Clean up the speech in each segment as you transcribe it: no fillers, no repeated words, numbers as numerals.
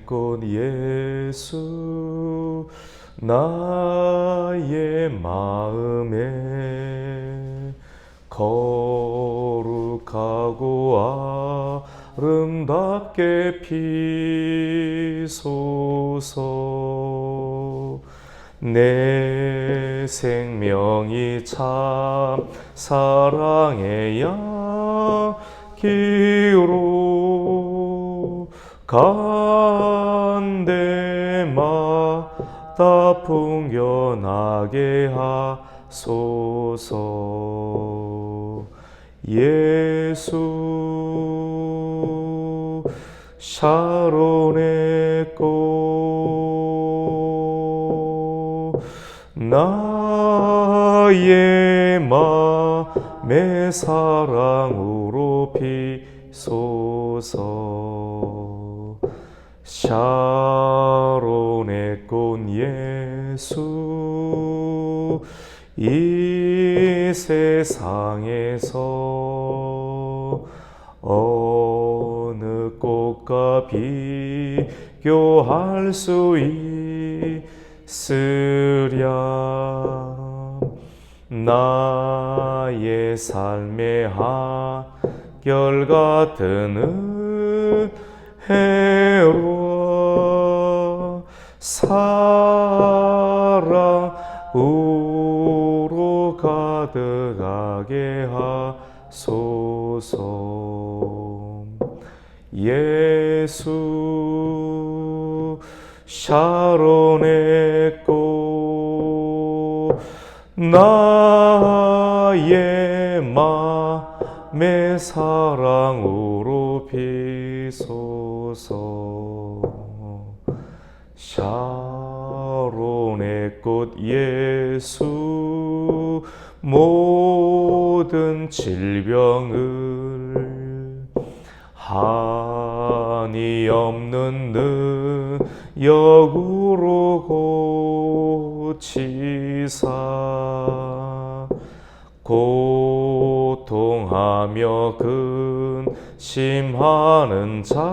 꽃 예수 나의 마음에 거룩하고 아름답게 피소서. 내 생명이 참 사랑의 향기로 간데마다 풍겨나게 하소서. 예수 샤론의 꽃 나의 맘의 사랑으로 피소서. 샤론의 꽃 예수 이 세상에서 어느 꽃과 비교할 수 있으랴. 나의 삶의 한결같은 은혜로 사랑으로 가득하게 하소서. 예수 샤론의 꽃 나의 맘의 사랑으로 피소서. 샤론의 꽃 예수 모든 질병을 한이 없는 능력으로 고치사 고통하며 근심하는 자에게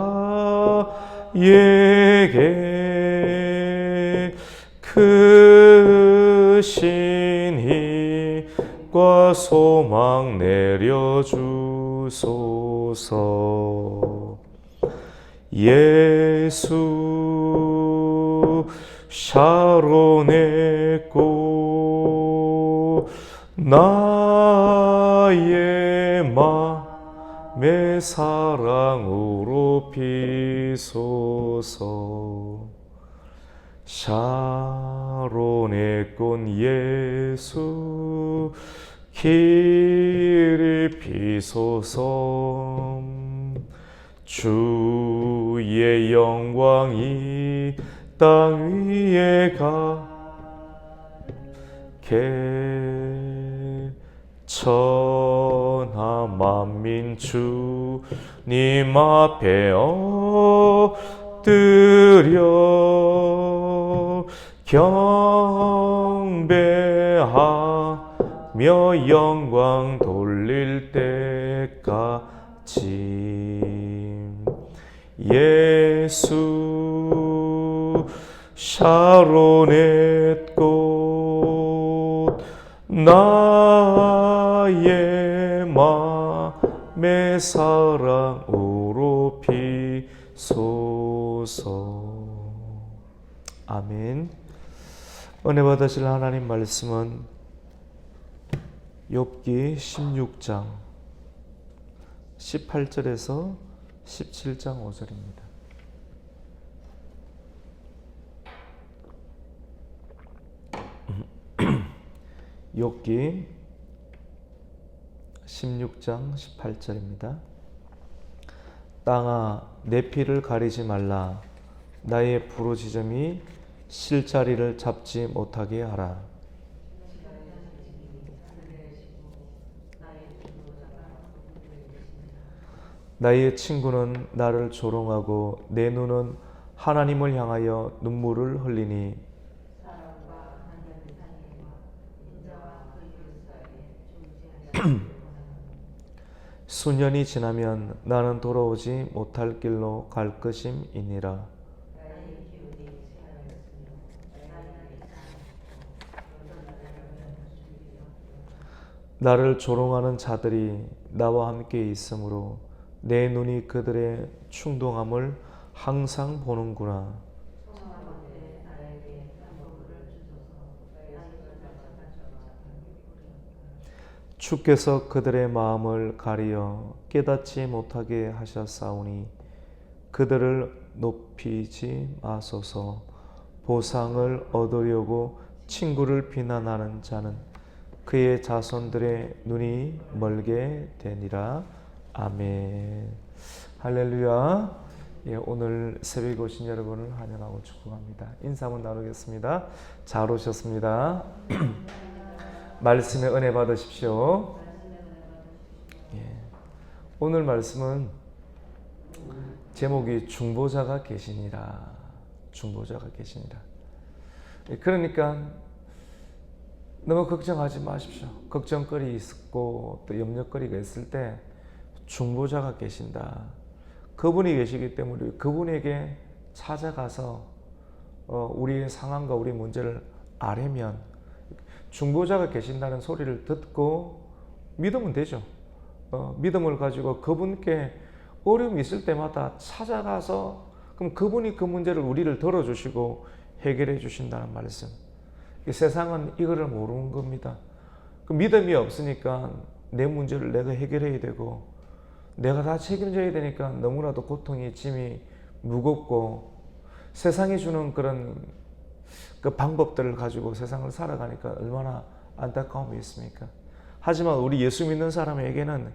크신 힘과 소망 내려주소서. 예수 샤론의 꽃 나의 맘의 사랑으로 피소서. 샤론의 꽃 예수 길이 피소서. 주의 영광이 땅 위에 가게 천하 만민 주님 앞에 엎드려 경배하며 영광 돌릴 때까지. 예수 샤론의 꽃 나의 맘의 사랑으로 피소서. 아멘. 은혜 받으실 하나님 말씀은 욥기 16장 18절에서 17장 5절입니다. 욥기 16장 18절입니다. 땅아 내 피를 가리지 말라. 나의 부르짖음이 실자리를 잡지 못하게 하라. 나의 친구는 나를 조롱하고 내 눈은 하나님을 향하여 눈물을 흘리니 수년이 지나면 나는 돌아오지 못할 길로 갈 것임이니라. 나를 조롱하는 자들이 나와 함께 있으므로 내 눈이 그들의 충동함을 항상 보는구나. 주께서 그들의 마음을 가리어 깨닫지 못하게 하셨사오니 그들을 높이지 마소서. 보상을 얻으려고 친구를 비난하는 자는 그의 자손들의 눈이 멀게 되니라. 아멘. 할렐루야. 예, 오늘 새벽에 오신 여러분을 환영하고 축복합니다. 인사 한번 나누겠습니다. 잘 오셨습니다. 말씀의 은혜 받으십시오. 예, 오늘 말씀은 제목이 중보자가 계시니라. 중보자가 계시니라. 그러니까 너무 걱정하지 마십시오. 걱정거리 있고 또 염려거리가 있을 때 중보자가 계신다. 그분이 계시기 때문에 그분에게 찾아가서 우리의 상황과 우리 문제를 아뢰면 중보자가 계신다는 소리를 듣고 믿으면 되죠. 믿음을 가지고 그분께 어려움이 있을 때마다 찾아가서 그럼 그분이 그 문제를 우리를 들어주시고 해결해 주신다는 말씀. 세상은 이거를 모르는 겁니다. 그 믿음이 없으니까 내 문제를 내가 해결해야 되고 내가 다 책임져야 되니까 너무나도 고통이 짐이 무겁고 세상이 주는 그런 그 방법들을 가지고 세상을 살아가니까 얼마나 안타까움이 있습니까? 하지만 우리 예수 믿는 사람에게는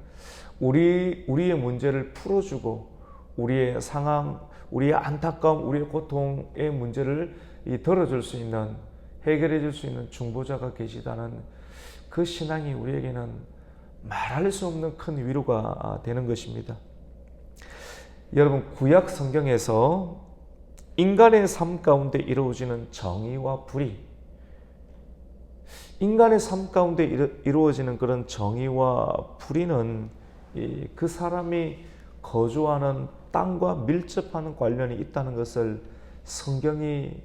우리의 문제를 풀어주고 우리의 상황, 우리의 안타까움, 우리의 고통의 문제를 덜어줄 수 있는, 해결해 줄 수 있는 중보자가 계시다는 그 신앙이 우리에게는 말할 수 없는 큰 위로가 되는 것입니다. 여러분, 구약 성경에서 인간의 삶 가운데 이루어지는 정의와 불의, 인간의 삶 가운데 이루어지는 그런 정의와 불의는 그 사람이 거주하는 땅과 밀접한 관련이 있다는 것을 성경이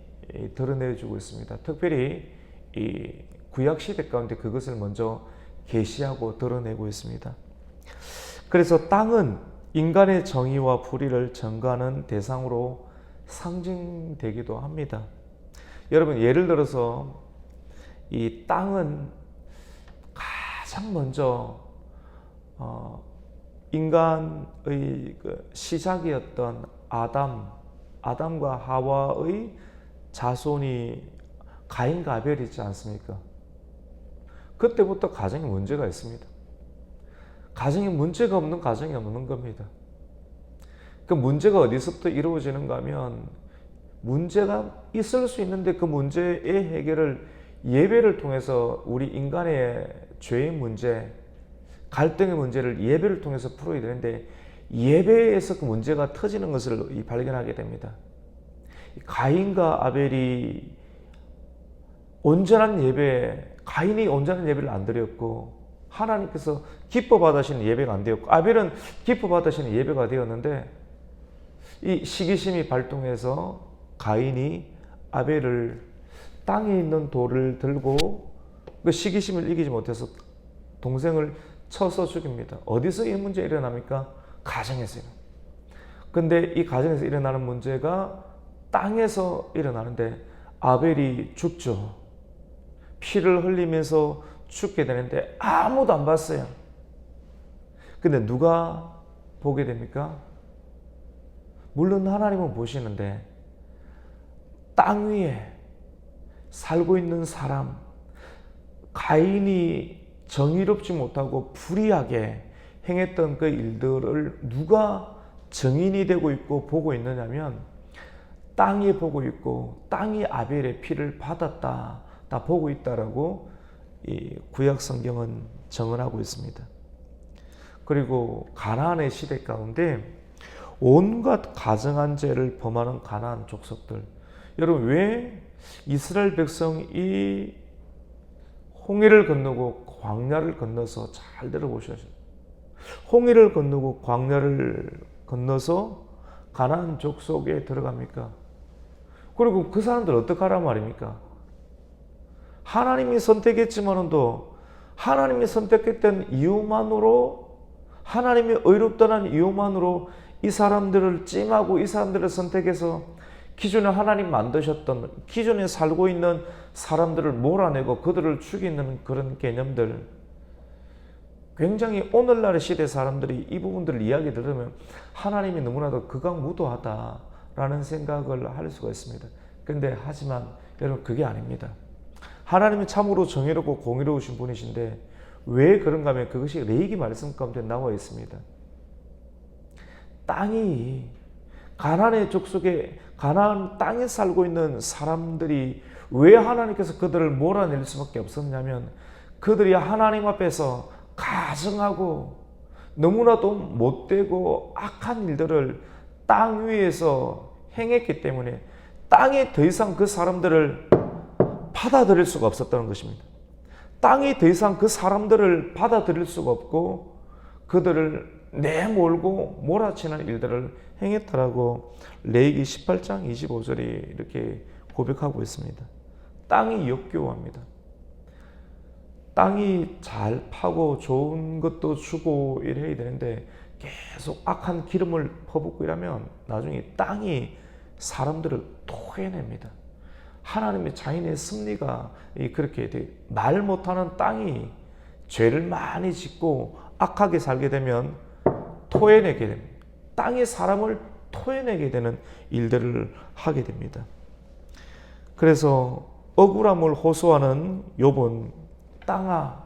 드러내주고 있습니다. 특별히 이 구약시대 가운데 그것을 먼저 계시하고 드러내고 있습니다. 그래서 땅은 인간의 정의와 불의를 전가하는 대상으로 상징되기도 합니다. 여러분, 예를 들어서 이 땅은 가장 먼저 인간의 그 시작이었던 아담과 하와의 자손이 가인과 아벨이 있지 않습니까? 그때부터 가정에 문제가 있습니다. 가정에 문제가 없는 가정이 없는 겁니다. 그 문제가 어디서부터 이루어지는가 하면 문제가 있을 수 있는데 그 문제의 해결을 예배를 통해서 우리 인간의 죄의 문제, 갈등의 문제를 예배를 통해서 풀어야 되는데 예배에서 그 문제가 터지는 것을 발견하게 됩니다. 가인과 아벨이 온전한 예배, 가인이 온전한 예배를 안 드렸고 하나님께서 기뻐 받으시는 예배가 안 되었고 아벨은 기뻐 받으시는 예배가 되었는데 이 시기심이 발동해서 가인이 아벨을 땅에 있는 돌을 들고 그 시기심을 이기지 못해서 동생을 쳐서 죽입니다. 어디서 이 문제가 일어납니까? 가정에서요. 근데 이 가정에서 일어나는 문제가 땅에서 일어나는데 아벨이 죽죠. 피를 흘리면서 죽게 되는데 아무도 안 봤어요. 근데 누가 보게 됩니까? 물론 하나님은 보시는데 땅 위에 살고 있는 사람, 가인이 정의롭지 못하고 불의하게 행했던 그 일들을 누가 증인이 되고 있고 보고 있느냐면 땅이 보고 있고 땅이 아벨의 피를 받았다, 다 보고 있다라고 이 구약 성경은 정언하고 있습니다. 그리고 가나안의 시대 가운데 온갖 가증한 죄를 범하는 가나안 족속들, 여러분 왜 이스라엘 백성이 홍해를 건너고 광야를 건너서 잘 들어보셔야 돼요. 홍해를 건너고 광야를 건너서 가나안 족속에 들어갑니까? 그리고 그 사람들 어떡하란 말입니까? 하나님이 선택했지만은 또 하나님이 선택했던 이유만으로, 하나님이 의롭다는 이유만으로 이 사람들을 찜하고 이 사람들을 선택해서 기존에 하나님 만드셨던, 기존에 살고 있는 사람들을 몰아내고 그들을 죽이는 그런 개념들, 굉장히 오늘날의 시대 사람들이 이 부분들을 이야기 들으면 하나님이 너무나도 극악무도하다라는 생각을 할 수가 있습니다. 근데 하지만 여러분, 그게 아닙니다. 하나님은 참으로 정의롭고 공의로우신 분이신데 왜 그런가 하면 그것이 레위기 말씀 가운데 나와 있습니다. 땅이, 가나안의 족속에, 가나안 땅에 살고 있는 사람들이 왜 하나님께서 그들을 몰아낼 수밖에 없었냐면, 그들이 하나님 앞에서 가증하고 너무나도 못되고 악한 일들을 땅 위에서 행했기 때문에 땅이 더 이상 그 사람들을 받아들일 수가 없었다는 것입니다. 땅이 더 이상 그 사람들을 받아들일 수가 없고 그들을 내몰고 몰아치는 일들을 행했다라고 레위기 18장 25절이 이렇게 고백하고 있습니다. 땅이 역겨워합니다. 땅이 잘 파고 좋은 것도 주고 이래야 되는데 계속 악한 기름을 퍼붓고 이러면 나중에 땅이 사람들을 토해냅니다. 하나님의 자연의 섭리가 그렇게 돼. 말 못하는 땅이 죄를 많이 짓고 악하게 살게 되면 토해내게 됩니다. 땅이 사람을 토해내게 되는 일들을 하게 됩니다. 그래서 억울함을 호소하는 욥은 땅아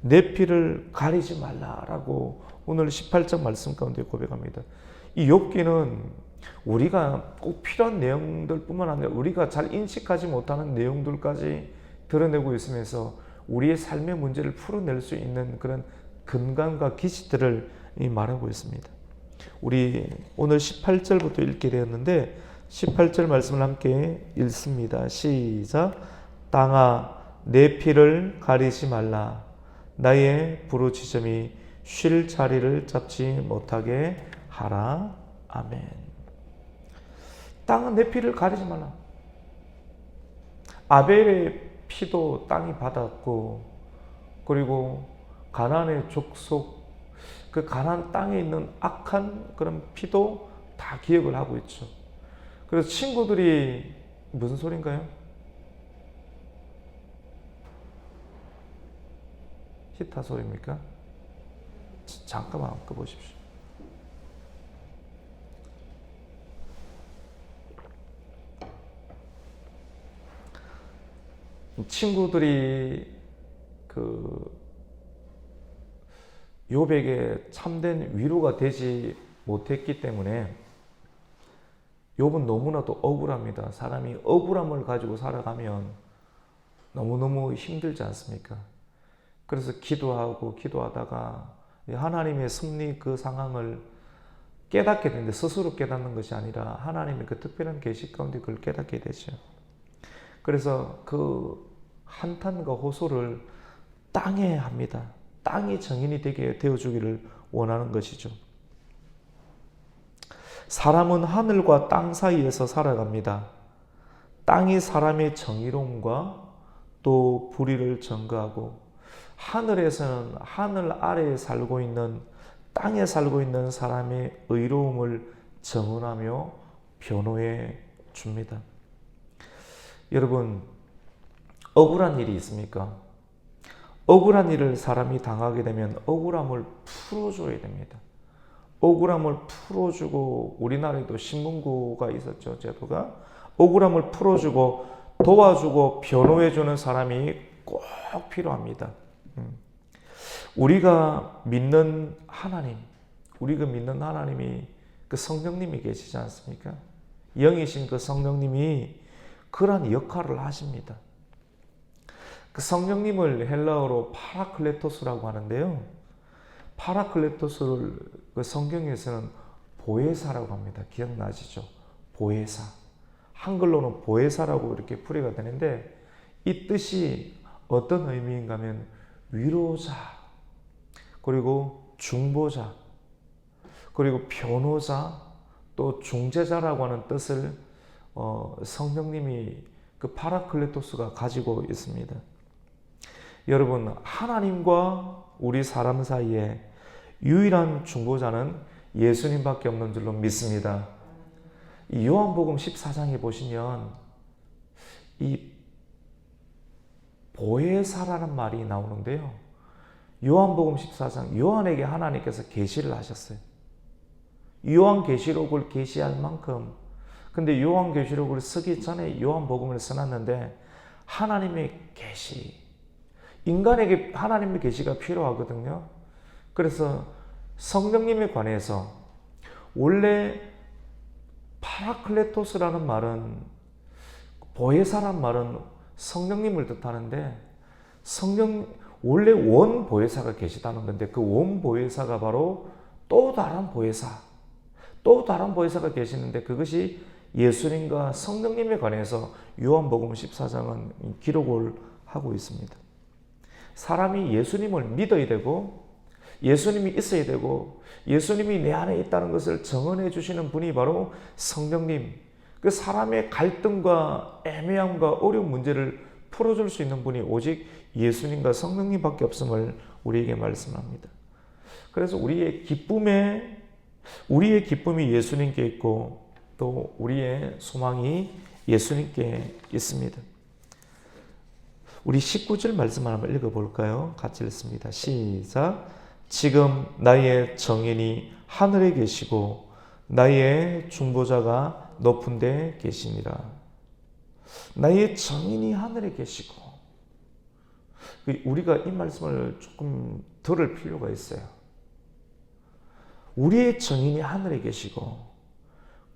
내 피를 가리지 말라라고 오늘 18장 말씀 가운데 고백합니다. 이 욥기는 우리가 꼭 필요한 내용들뿐만 아니라 우리가 잘 인식하지 못하는 내용들까지 드러내고 있으면서 우리의 삶의 문제를 풀어낼 수 있는 그런 근간과 기치들을 말하고 있습니다. 우리 오늘 18절부터 읽게 되었는데 18절 말씀을 함께 읽습니다. 시작. 땅아 내 피를 가리지 말라. 나의 부르짖음이 쉴 자리를 잡지 못하게 하라. 아멘. 땅은 내 피를 가리지 말라. 아벨의 피도 땅이 받았고, 그리고 가나안의 족속, 그 가나안 땅에 있는 악한 그런 피도 다 기억을 하고 있죠. 그래서 친구들이 무슨 소린가요? 히타 소리입니까? 잠깐만 꺼보십시오. 친구들이 욥에게 참된 위로가 되지 못했기 때문에 욥은 너무나도 억울합니다. 사람이 억울함을 가지고 살아가면 너무너무 힘들지 않습니까? 그래서 기도하다가 하나님의 섭리 그 상황을 깨닫게 되는데, 스스로 깨닫는 것이 아니라 하나님의 그 특별한 계시 가운데 그걸 깨닫게 되죠. 그래서 그 한탄과 호소를 땅에 합니다. 땅이 정인이 되게 되어주기를 원하는 것이죠. 사람은 하늘과 땅 사이에서 살아갑니다. 땅이 사람의 정의로움과 또 불의를 전가하고, 하늘에서는 하늘 아래에 살고 있는, 땅에 살고 있는 사람의 의로움을 정언하며 변호해 줍니다. 여러분, 억울한 일이 있습니까? 억울한 일을 사람이 당하게 되면 억울함을 풀어줘야 됩니다. 억울함을 풀어주고, 우리나라에도 신문구가 있었죠, 제도가. 억울함을 풀어주고 도와주고 변호해주는 사람이 꼭 필요합니다. 우리가 믿는 하나님이 그 성령님이 계시지 않습니까? 영이신 그 성령님이 그러한 역할을 하십니다. 그 성령님을 헬라어로 파라클레토스라고 하는데요. 파라클레토스를 그 성경에서는 보혜사라고 합니다. 기억나시죠? 보혜사. 한글로는 보혜사라고 이렇게 풀이가 되는데, 이 뜻이 어떤 의미인가 하면 위로자, 그리고 중보자, 그리고 변호자, 또 중재자라고 하는 뜻을 성령님이 그 파라클레토스가 가지고 있습니다. 여러분, 하나님과 우리 사람 사이에 유일한 중보자는 예수님밖에 없는 줄로 믿습니다. 이 요한복음 14장에 보시면 이 보혜사라는 말이 나오는데요. 요한복음 14장, 요한에게 하나님께서 계시를 하셨어요. 요한계시록을 계시할 만큼, 근데 요한계시록을 쓰기 전에 요한복음을 써놨는데 하나님의 계시, 인간에게 하나님의 계시가 필요하거든요. 그래서 성령님에 관해서, 원래 파라클레토스라는 말은, 보혜사란 말은 성령님을 뜻하는데, 원래 원 보혜사가 계시다는 건데, 그 원 보혜사가 바로 또 다른 보혜사가 계시는데, 그것이 예수님과 성령님에 관해서 요한복음 14장은 기록을 하고 있습니다. 사람이 예수님을 믿어야 되고, 예수님이 있어야 되고, 예수님이 내 안에 있다는 것을 증언해 주시는 분이 바로 성령님, 그 사람의 갈등과 애매함과 어려운 문제를 풀어줄 수 있는 분이 오직 예수님과 성령님밖에 없음을 우리에게 말씀합니다. 그래서 우리의 기쁨이 예수님께 있고, 또 우리의 소망이 예수님께 있습니다. 우리 19절 말씀 한번 읽어볼까요? 같이 읽습니다. 시작. 지금 나의 정인이 하늘에 계시고 나의 중보자가 높은 데 계시니라. 나의 정인이 하늘에 계시고, 우리가 이 말씀을 조금 들을 필요가 있어요. 우리의 정인이 하늘에 계시고,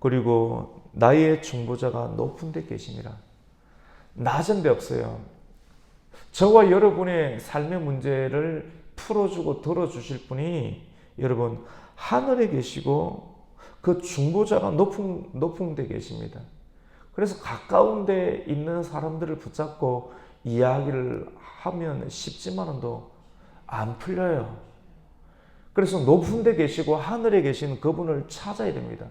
그리고 나의 중보자가 높은 데 계시니라. 낮은 데 없어요. 저와 여러분의 삶의 문제를 풀어주고 들어주실 분이 여러분 하늘에 계시고, 그 중보자가 높은 데 계십니다. 그래서 가까운 데 있는 사람들을 붙잡고 이야기를 하면 쉽지만도 안 풀려요. 그래서 높은 데 계시고 하늘에 계신 그분을 찾아야 됩니다.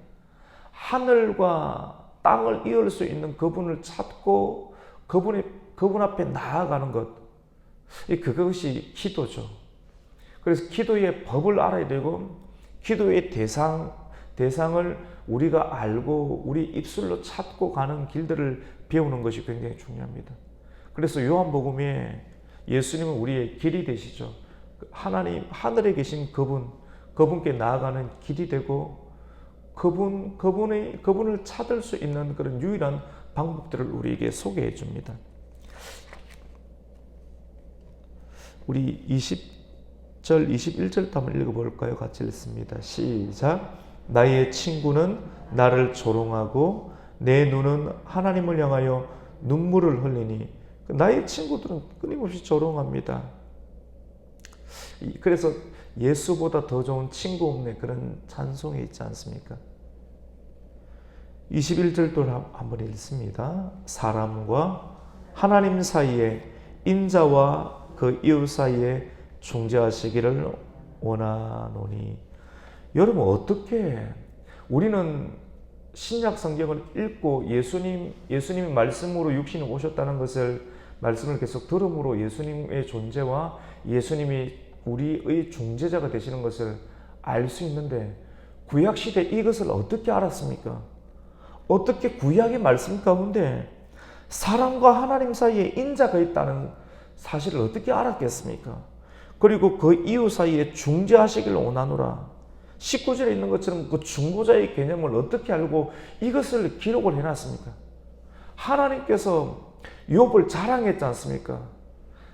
하늘과 땅을 이을 수 있는 그분을 찾고 그분 앞에 나아가는 것, 그것이 기도죠. 그래서 기도의 법을 알아야 되고, 기도의 대상을 우리가 알고 우리 입술로 찾고 가는 길들을 배우는 것이 굉장히 중요합니다. 그래서 요한복음에 예수님은 우리의 길이 되시죠. 하나님, 하늘에 계신 그분께 나아가는 길이 되고, 그분을 찾을 수 있는 그런 유일한 방법들을 우리에게 소개해 줍니다. 우리 20절, 21절도 한번 읽어볼까요? 같이 읽습니다. 시작. 나의 친구는 나를 조롱하고 내 눈은 하나님을 향하여 눈물을 흘리니. 나의 친구들은 끊임없이 조롱합니다. 그래서 예수보다 더 좋은 친구 없네, 그런 찬송이 있지 않습니까? 21절도 한번 읽습니다. 사람과 하나님 사이에, 인자와 그 이웃 사이에 중재하시기를 원하노니. 여러분, 어떻게 우리는 신약 성경을 읽고 예수님이 말씀으로 육신이 오셨다는 말씀을 계속 들음으로 예수님의 존재와 예수님이 우리의 중재자가 되시는 것을 알 수 있는데, 구약시대 이것을 어떻게 알았습니까? 어떻게 구약의 말씀 가운데 사람과 하나님 사이에 인자가 있다는 사실을 어떻게 알았겠습니까? 그리고 그 이웃 사이에 중재하시기를 원하노라. 19절에 있는 것처럼 그 중보자의 개념을 어떻게 알고 이것을 기록을 해놨습니까? 하나님께서 욥을 자랑했지 않습니까?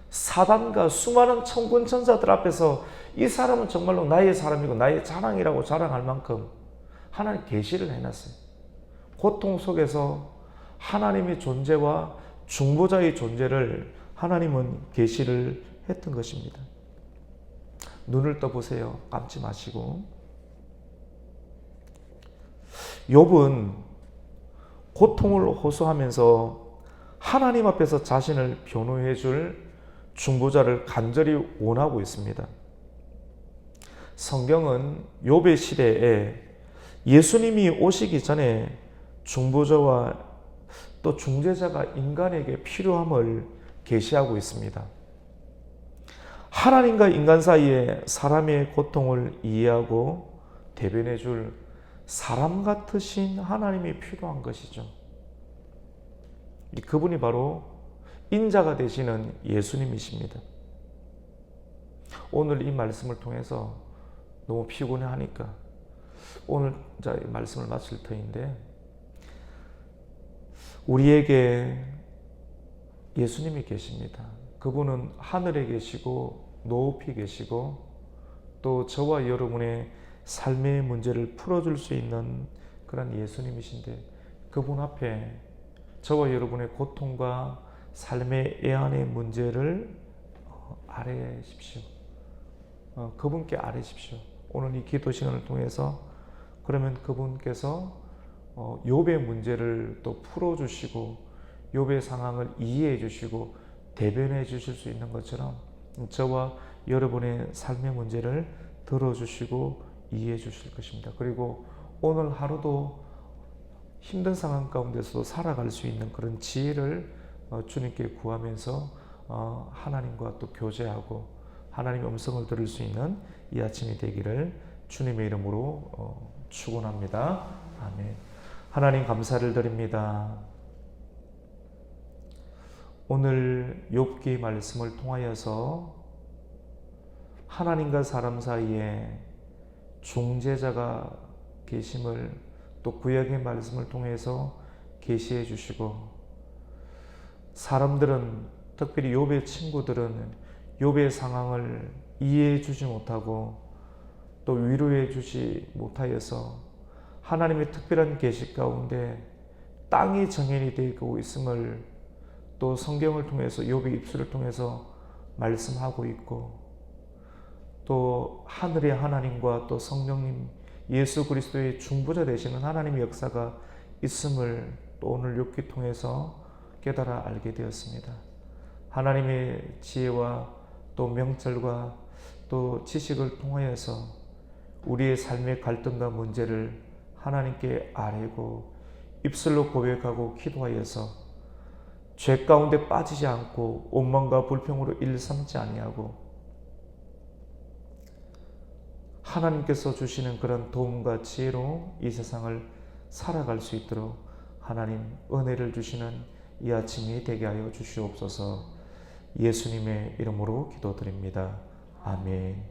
사단과 수많은 천군 천사들 앞에서 이 사람은 정말로 나의 사람이고 나의 자랑이라고 자랑할 만큼 하나님 계시를 해놨어요. 고통 속에서 하나님의 존재와 중보자의 존재를 하나님은 계시를 했던 것입니다. 눈을 떠보세요. 감지 마시고. 욥은 고통을 호소하면서 하나님 앞에서 자신을 변호해 줄 중보자를 간절히 원하고 있습니다. 성경은 욥의 시대에 예수님이 오시기 전에 중보자와 또 중재자가 인간에게 필요함을 계시하고 있습니다. 하나님과 인간 사이에 사람의 고통을 이해하고 대변해 줄 사람 같으신 하나님이 필요한 것이죠. 그분이 바로 인자가 되시는 예수님이십니다. 오늘 이 말씀을 통해서 너무 피곤해 하니까 오늘 이 말씀을 마칠 터인데, 우리에게 예수님이 계십니다. 그분은 하늘에 계시고 높이 계시고 또 저와 여러분의 삶의 문제를 풀어줄 수 있는 그런 예수님이신데, 그분 앞에 저와 여러분의 고통과 삶의 애환의 문제를 아뢰십시오. 그분께 아뢰십시오. 오늘 이 기도 시간을 통해서 그러면 그분께서 욥의 문제를 또 풀어주시고 욥의 상황을 이해해 주시고 대변해 주실 수 있는 것처럼 저와 여러분의 삶의 문제를 들어주시고 이해해 주실 것입니다. 그리고 오늘 하루도 힘든 상황 가운데서도 살아갈 수 있는 그런 지혜를 주님께 구하면서 하나님과 또 교제하고 하나님의 음성을 들을 수 있는 이 아침이 되기를 주님의 이름으로 축원합니다. 아멘. 하나님 감사를 드립니다. 오늘 욥기 말씀을 통하여서 하나님과 사람 사이에 중재자가 계심을 또 구약의 말씀을 통해서 계시해 주시고, 사람들은 특별히 욥의 친구들은 욥의 상황을 이해해 주지 못하고 또 위로해 주지 못하여서 하나님의 특별한 계시 가운데 땅이 정연이 되고 있음을 또 성경을 통해서 욥의 입술을 통해서 말씀하고 있고, 또 하늘의 하나님과 또 성령님 예수 그리스도의 중보자 되시는 하나님의 역사가 있음을 또 오늘 욥기 통해서 깨달아 알게 되었습니다. 하나님의 지혜와 또 명철과 또 지식을 통하여서 우리의 삶의 갈등과 문제를 하나님께 아뢰고 입술로 고백하고 기도하여서 죄 가운데 빠지지 않고 원망과 불평으로 일삼지 아니하고 하나님께서 주시는 그런 도움과 지혜로 이 세상을 살아갈 수 있도록 하나님 은혜를 주시는 이 아침이 되게 하여 주시옵소서. 예수님의 이름으로 기도드립니다. 아멘.